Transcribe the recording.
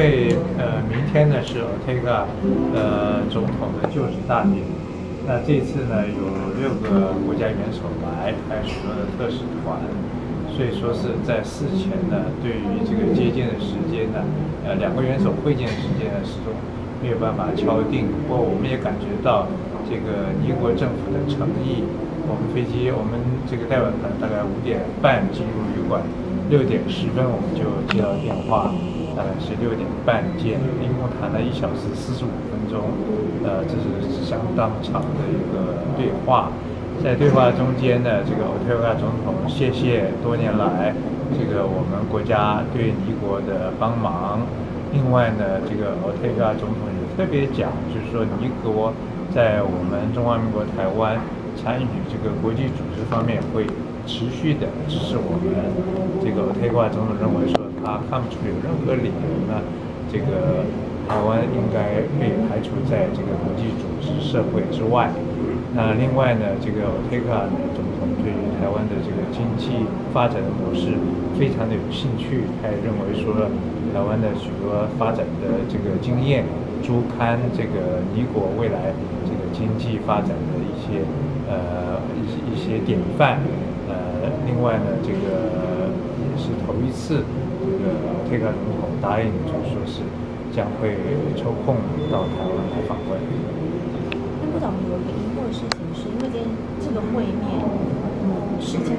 因为明天呢是 Ortega 总统的就职大典，那这次呢有6个国家元首来，还有许多的特使团，所以说是在事前呢，对于这个接见的时间呢，2个元首会见的时间呢始终没有办法敲定。不过我们也感觉到这个尼国政府的诚意。我们这个代表团大概5点半进入旅馆，6点10分我们就接到电话。大概是6点半见，一共谈了1小时45分钟，这是相当长的一个对话。在对话中间呢，这个 Ortega 总统谢谢多年来这个我们国家对尼国的帮忙。另外呢，这个 Ortega 总统也特别讲，就是说尼国在我们中华民国台湾参与这个国际组织方面会持续的支持我们。这个 Ortega 总统认为说，他看不出有任何理由呢，这个台湾应该被排除在这个国际组织社会之外。那另外呢，这个 Ortega 总统对于台湾的这个经济发展的模式非常的有兴趣，他也认为说，台湾的许多发展的这个经验，足堪这个尼国未来这个经济发展的一些典范。另外呢，这个也是头一次，这个Ortega总统答应，就是说是将会抽空到台湾来访问。那部长有一个疑惑的事情，是因为这个会面时间。